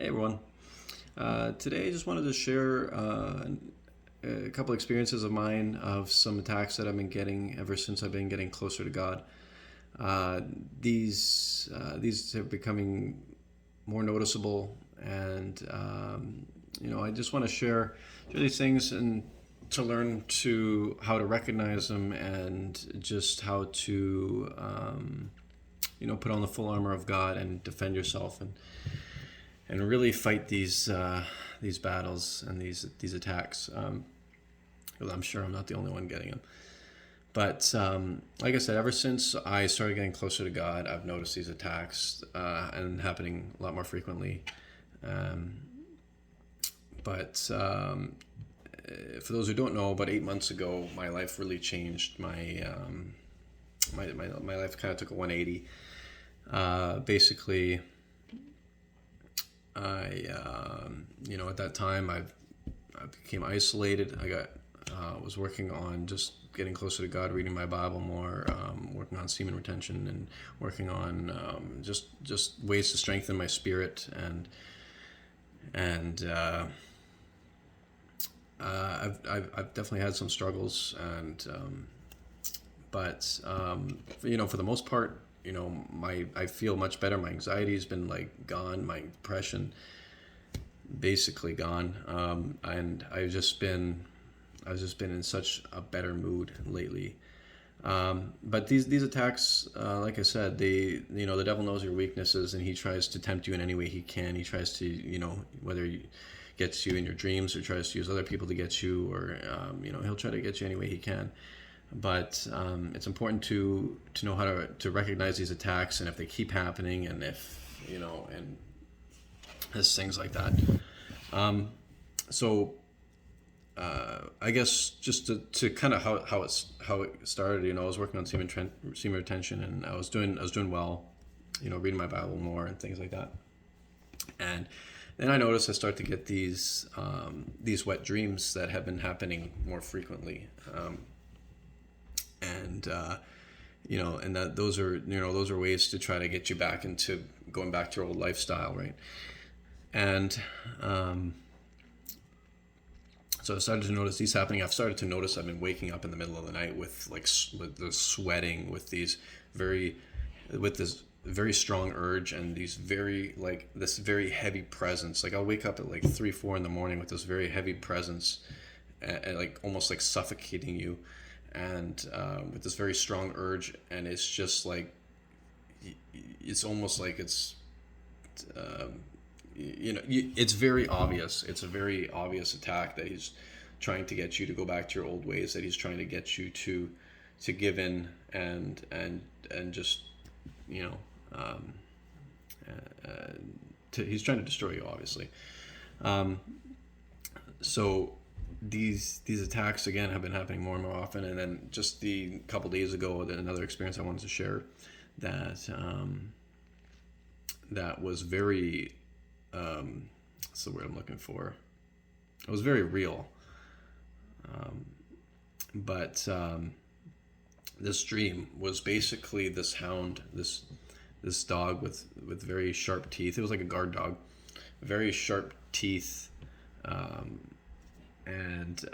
Hey everyone. Today I just wanted to share a couple experiences of mine of some attacks that I've been getting ever since I've been getting closer to God. Uh, these are becoming more noticeable, and I just want to share these things and to learn to how to recognize them and just how to put on the full armor of God and defend yourself and really fight these battles and these attacks. 'Cause I'm sure I'm not the only one getting them. But like I said, ever since I started getting closer to God, I've noticed these attacks and happening a lot more frequently. Um, but for those who don't know, about 8 months ago, my life really changed. My life kind of took a 180. Basically, at that time, I became isolated. Was working on just getting closer to God, reading my Bible more, working on semen retention, and working on just ways to strengthen my spirit. And I've definitely had some struggles, but for the most part, I feel much better. My anxiety has been like gone. My depression basically gone, and I've just been in such a better mood lately. But these attacks, like I said, the devil knows your weaknesses, and he tries to tempt you in any way he can. He tries to, whether he gets you in your dreams or tries to use other people to get you, or he'll try to get you any way he can. But it's important to know how to recognize these attacks, and if they keep happening, and if and there's things like that. So I guess just to kind of how it started. I was working on semen retention, and I was doing well. Reading my Bible more and things like that. And then I noticed I start to get these wet dreams that have been happening more frequently. And that those are ways to try to get you back into going back to your old lifestyle, right? And so I started to notice these happening. I've started to notice I've been waking up in the middle of the night with with the sweating, with this very strong urge, and this very heavy presence. Like I'll wake up at like 3, 4 in the morning with this very heavy presence, and like almost like suffocating you, and with this very strong urge, and it's just like it's almost like um, it's very obvious. It's a very obvious attack that he's trying to get you to go back to your old ways. That he's trying to get you to give in and just you know um, he's trying to destroy you, obviously. Um, so these attacks again have been happening more and more often. And then just the couple days ago, another experience I wanted to share that that was very what's the word I'm looking for? It was very real. But this dream was basically this hound, this dog with very sharp teeth. It was like a guard dog, very sharp teeth, um, and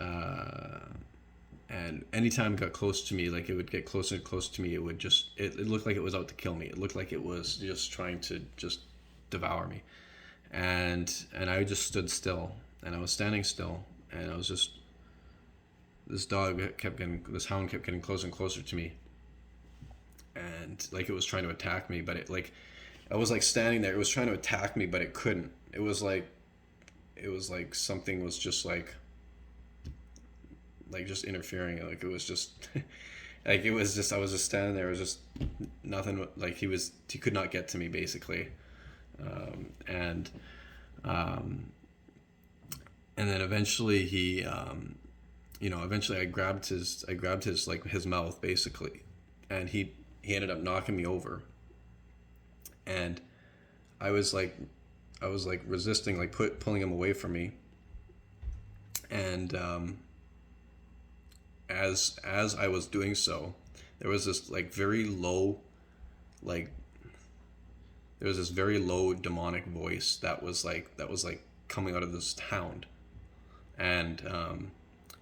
and anytime it got close to me, like it would get closer and closer to me, it looked like it was out to kill me. It looked like it was just trying to just devour me. And I just stood still, and I was standing still, and I was just this hound kept getting closer and closer to me, and like it was trying to attack me, but it like I was like standing there. It was trying to attack me, but it couldn't. It was like something was just like just interfering. Like it was just like it was just I was just standing there. It was just nothing. Like he could not get to me, basically. And and then eventually eventually I grabbed his like his mouth, basically, and he ended up knocking me over. And I was like resisting, like pulling him away from me. And as I was doing so, there was this like very low, like there was this very low demonic voice that was like coming out of this hound, and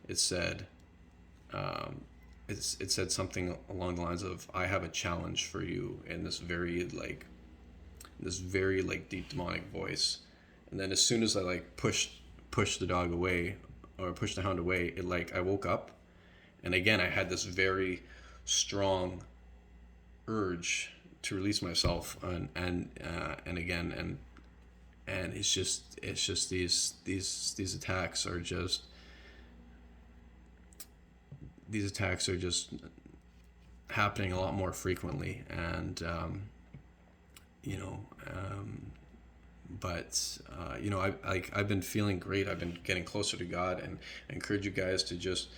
it said it said something along the lines of, "I have a challenge for you," in this very like deep demonic voice. And then as soon as I like pushed the dog away, or pushed the hound away, it like I woke up, and again I had this very strong urge to release myself, and again, and it's just these attacks are just happening a lot more frequently, and you know but I've been feeling great. I've been getting closer to God, and I encourage you guys to just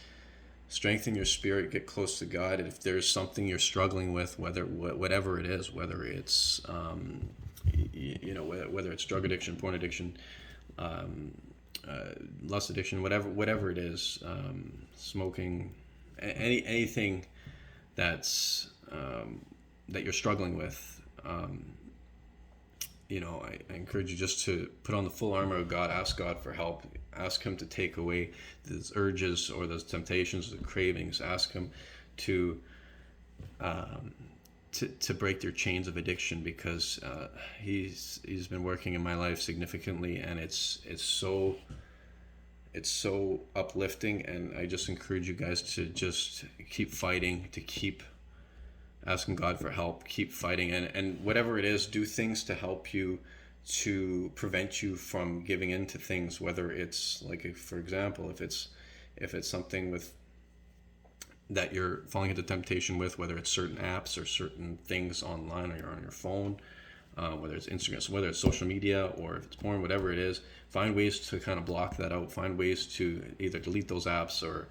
strengthen your spirit, get close to God. And if there's something you're struggling with, whatever it is, whether it's whether it's drug addiction, porn addiction, lust addiction, whatever it is, smoking, anything that's that you're struggling with. I encourage you just to put on the full armor of God, ask God for help, ask Him to take away those urges or those temptations, the cravings. Ask Him to break your chains of addiction, because He's been working in my life significantly, and it's so uplifting. And I just encourage you guys to just keep fighting, to keep asking God for help, keep fighting, and whatever it is, do things to help you, to prevent you from giving in to things, whether it's like, for example, if it's something with that you're falling into temptation with, whether it's certain apps or certain things online, or you're on your phone, whether it's Instagram, whether it's social media, or if it's porn, whatever it is, find ways to kind of block that out. Find ways to either delete those apps, or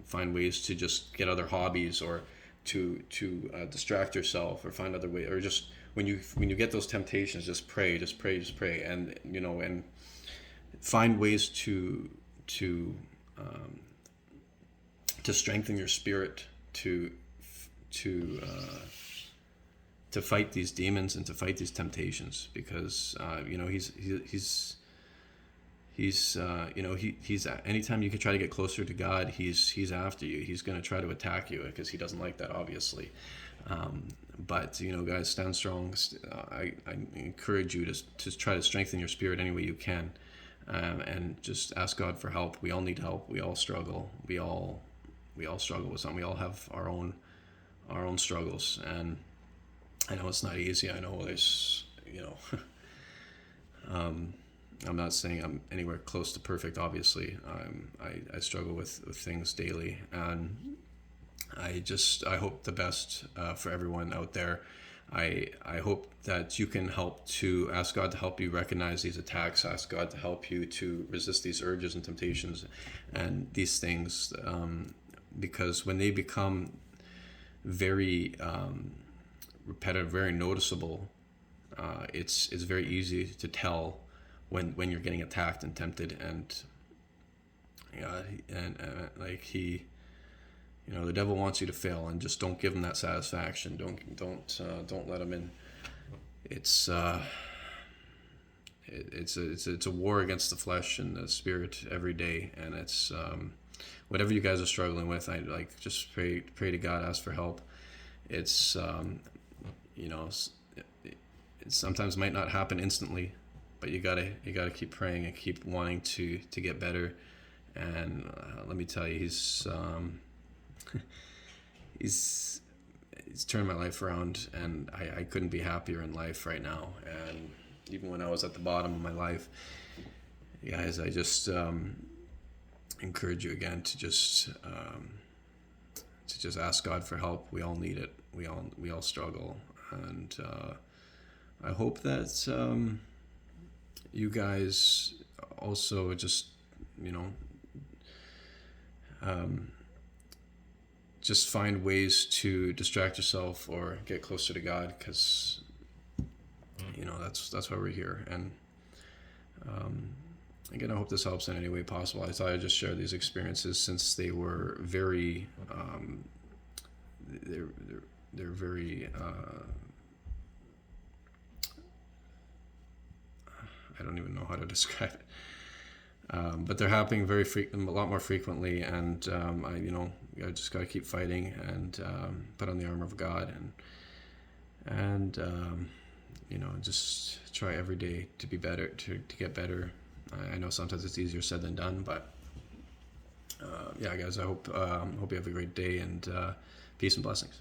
find ways to just get other hobbies, or to distract yourself, or find other ways, or just when you get those temptations, just pray, and and find ways to strengthen your spirit, to fight these demons and to fight these temptations, because he's anytime you can try to get closer to God, he's after you. He's going to try to attack you, because he doesn't like that, obviously. But guys, stand strong. I encourage you to try to strengthen your spirit any way you can, and just ask God for help. We all need help. We all struggle. We all struggle with something. We all have our own struggles, and I know it's not easy. I know there's I'm not saying I'm anywhere close to perfect, obviously. I struggle with things daily, and I hope the best for everyone out there. I hope that you can help to ask God to help you recognize these attacks, ask God to help you to resist these urges and temptations and these things, because when they become very repetitive, very noticeable, it's very easy to tell when you're getting attacked and tempted, and like the devil wants you to fail, and just don't give him that satisfaction. Don't let him in. It's a war against the flesh and the spirit every day, and it's whatever you guys are struggling with. I just pray to God, ask for help. It's it sometimes might not happen instantly, but you gotta keep praying and keep wanting to get better. And let me tell you, he's turned my life around, and I couldn't be happier in life right now. And even when I was at the bottom of my life, guys, I just encourage you again to just ask God for help. We all need it. We all struggle, and I hope that you guys also just just find ways to distract yourself or get closer to God, because that's why we're here. And again, I hope this helps in any way possible. I thought I'd just share these experiences, since they were very they're very I don't even know how to describe it. But they're happening a lot more frequently, and I just got to keep fighting and put on the armor of God and just try every day to be better, to get better. I know sometimes it's easier said than done, but yeah, guys, I hope you have a great day, and peace and blessings.